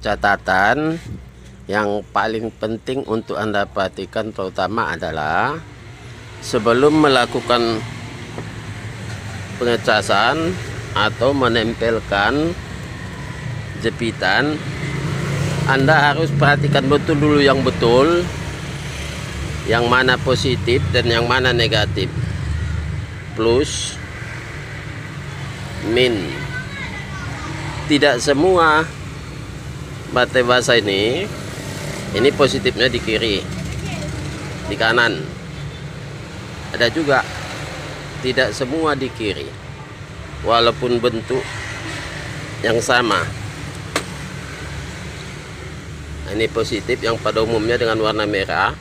catatan yang paling penting untuk Anda perhatikan terutama adalah sebelum melakukan pengecasan atau menempelkan jepitan, Anda harus perhatikan betul dulu yang betul, yang mana positif dan yang mana negatif, plus min. Tidak semua baterai basah ini positifnya di kiri, di kanan. Ada juga tidak semua di kiri, walaupun bentuk yang sama. Ini positif yang pada umumnya dengan warna merah.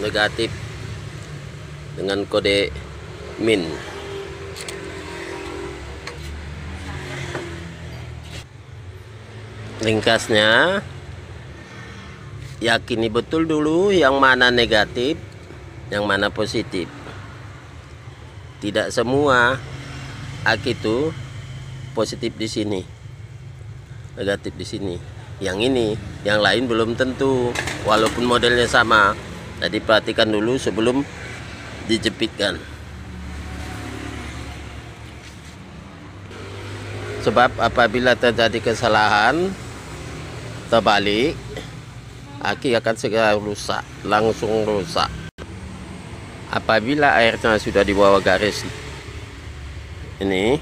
Negatif dengan kode min. Ringkasnya, yakini betul dulu yang mana negatif, yang mana positif. Tidak semua aki itu positif di sini, negatif di sini. Yang ini, yang lain belum tentu, walaupun modelnya sama. Jadi perhatikan dulu sebelum dijepitkan. Sebab apabila terjadi kesalahan terbalik, aki akan segera rusak, langsung rusak. Apabila airnya sudah di bawah garis ini,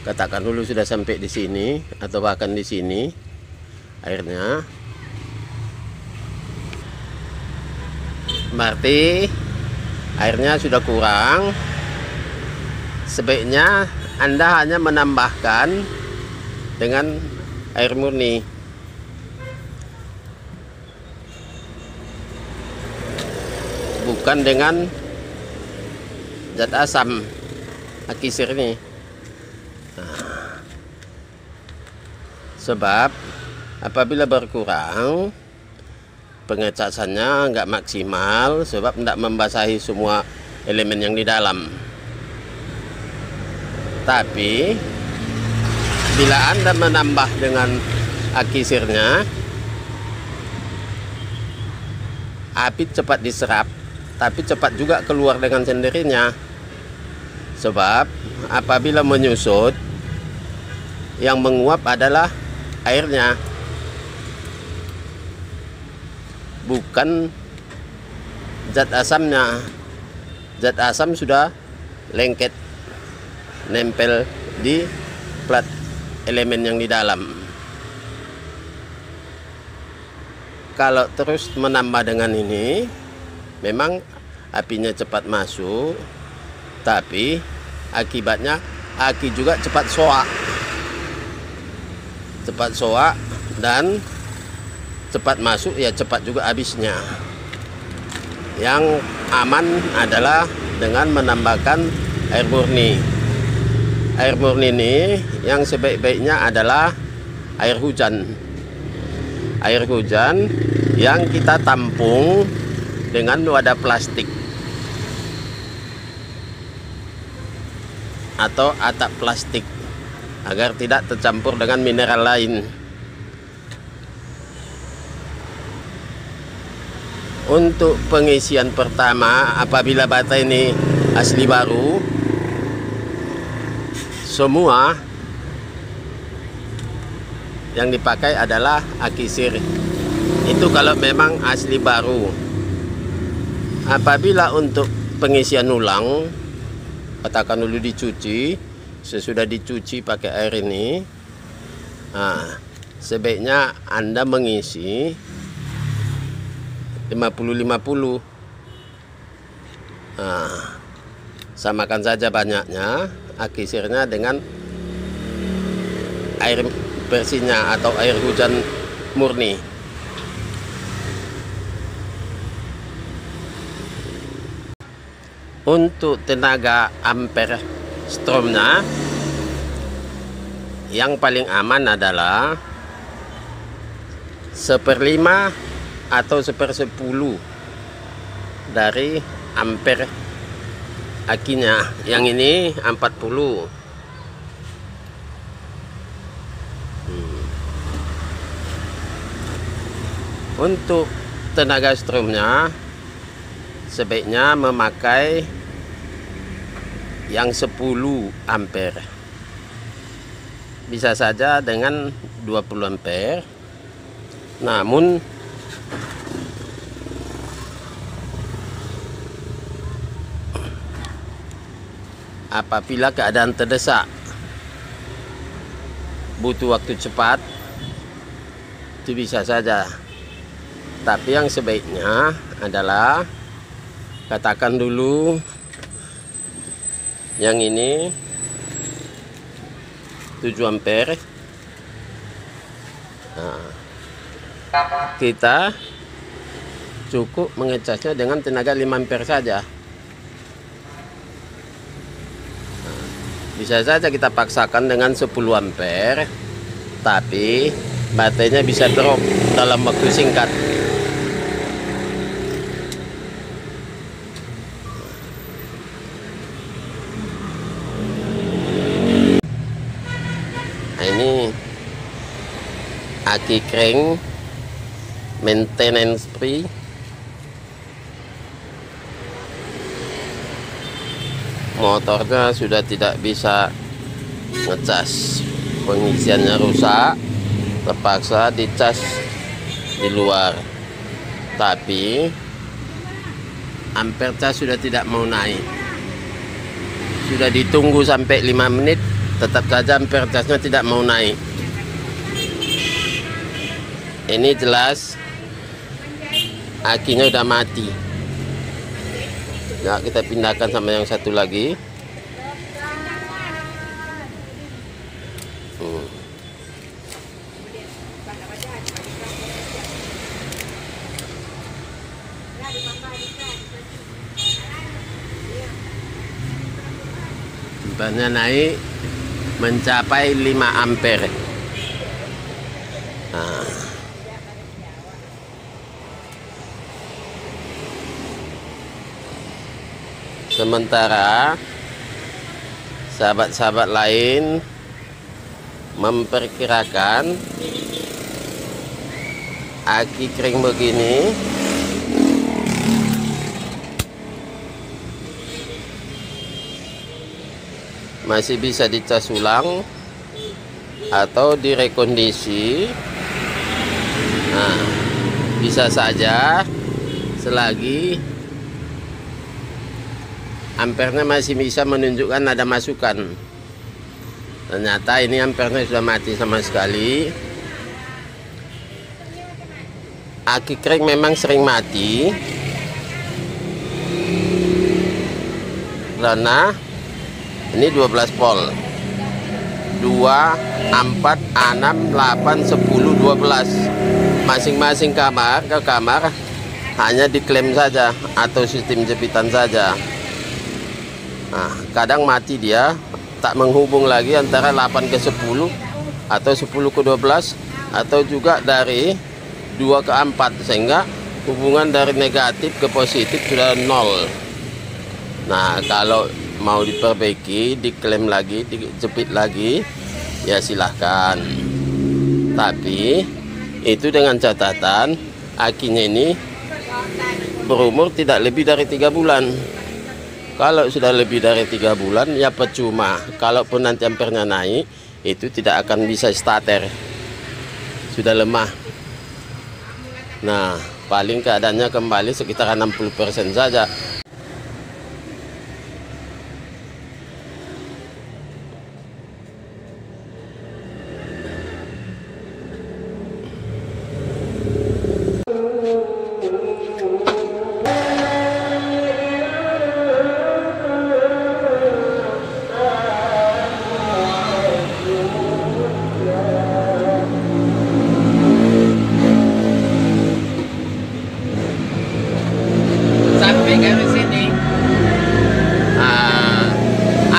katakan dulu sudah sampai di sini atau bahkan di sini airnya, berarti airnya sudah kurang. Sebaiknya Anda hanya menambahkan dengan air murni. Bukan dengan zat asam aki sir ini. Sebab apabila berkurang, pengecasannya nggak maksimal, sebab tidak membasahi semua elemen yang di dalam. Tapi bila Anda menambah dengan aki sirnya, api cepat diserap, tapi cepat juga keluar dengan sendirinya. Sebab apabila menyusut, yang menguap adalah airnya, bukan zat asamnya. Zat asam sudah lengket, nempel di plat elemen yang di dalam. Kalau terus menambah dengan ini, memang apinya cepat masuk, tapi akibatnya aki juga cepat soak. Cepat soak dan cepat masuk, ya cepat juga habisnya. Yang aman adalah dengan menambahkan air murni. Air murni ini yang sebaik-baiknya adalah air hujan. Air hujan yang kita tampung dengan wadah plastik atau atap plastik agar tidak tercampur dengan mineral lain. Untuk pengisian pertama, apabila baterai ini asli baru, semua yang dipakai adalah aki sir. Itu kalau memang asli baru. Apabila untuk pengisian ulang, katakan dulu dicuci, sesudah dicuci pakai air ini, sebaiknya Anda mengisi 50-50. Samakan saja banyaknya aki sirnya dengan air bersihnya atau air hujan murni. Untuk tenaga ampere stromnya, yang paling aman adalah 1/5 atau 1/10 dari ampere akinya. Yang ini 40. Untuk tenaga strumnya sebaiknya memakai yang 10 ampere. Bisa saja dengan 20 ampere. Namun apabila keadaan terdesak, butuh waktu cepat, itu bisa saja. Tapi yang sebaiknya adalah katakan dulu yang ini 7 ampere. Nah, kita cukup mengecasnya dengan tenaga 5 ampere saja. Nah, bisa saja kita paksakan dengan 10 ampere, tapi baterainya bisa drop dalam waktu singkat. Ini aki crank maintenance free. Motornya sudah tidak bisa ngecas, pengisiannya rusak, terpaksa dicas di luar. Tapi ampere cas sudah tidak mau naik. Sudah ditunggu sampai 5 menit, tetap saja ampere casnya tidak mau naik. Ini jelas akinya udah mati. Nah, kita pindahkan sama yang satu lagi. Bannya naik mencapai 5 ampere. Nah, sementara sahabat-sahabat lain memperkirakan aki kering begini masih bisa dicas ulang atau direkondisi. Nah, bisa saja selagi ampernya masih bisa menunjukkan ada masukan. Ternyata ini ampernya sudah mati sama sekali. Aki kering memang sering mati karena ini 12 volt, 2, 4, 6, 8, 10, 12 masing-masing kamar ke kamar hanya diklaim saja atau sistem jepitan saja. Nah, kadang mati dia, tak menghubung lagi antara 8 ke 10 atau 10 ke 12 atau juga dari 2 ke 4, sehingga hubungan dari negatif ke positif sudah 0. Nah, kalau mau diperbaiki, diklaim lagi, dijepit lagi, ya silahkan. Tapi itu dengan catatan akinya ini berumur tidak lebih dari 3 bulan. Kalau sudah lebih dari 3 bulan ya percuma. Kalaupun nanti ampernya naik, itu tidak akan bisa starter, sudah lemah. Nah, paling keadaannya kembali sekitar 60% saja.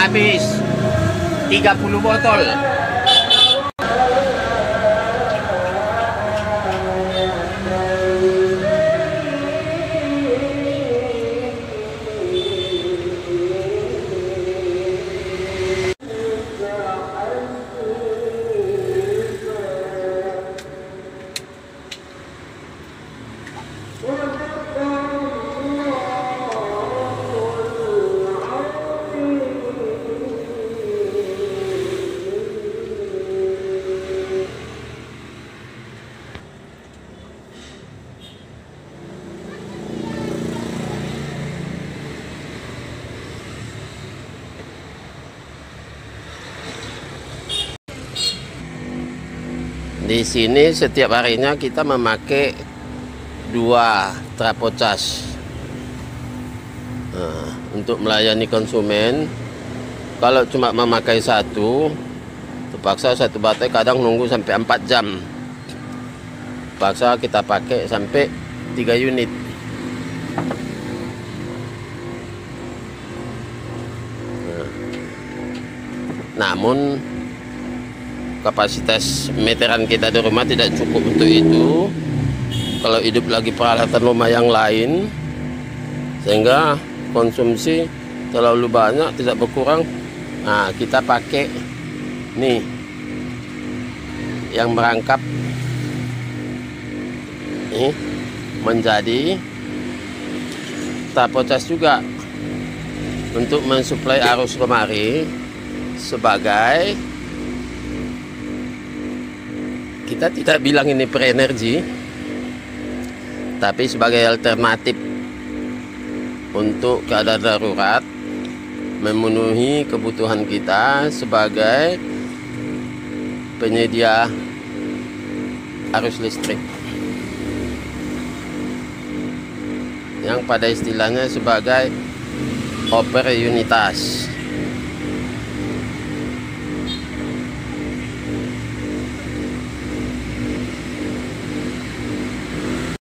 Habis 30 botol. Di sini setiap harinya kita memakai 2 trafo cas. Nah, untuk melayani konsumen, kalau cuma memakai 1, terpaksa 1 baterai kadang nunggu sampai 4 jam. Terpaksa kita pakai sampai 3 unit. Namun kapasitas meteran kita di rumah tidak cukup untuk itu. Kalau hidup lagi peralatan rumah yang lain, sehingga konsumsi terlalu banyak, tidak berkurang. Nah, kita pakai nih yang merangkap nih menjadi trafo cas juga untuk mensuplai arus kemari, sebagai kita tidak bilang ini pre-energi, tapi sebagai alternatif untuk keadaan darurat, memenuhi kebutuhan kita sebagai penyedia arus listrik, yang pada istilahnya sebagai operiunitas.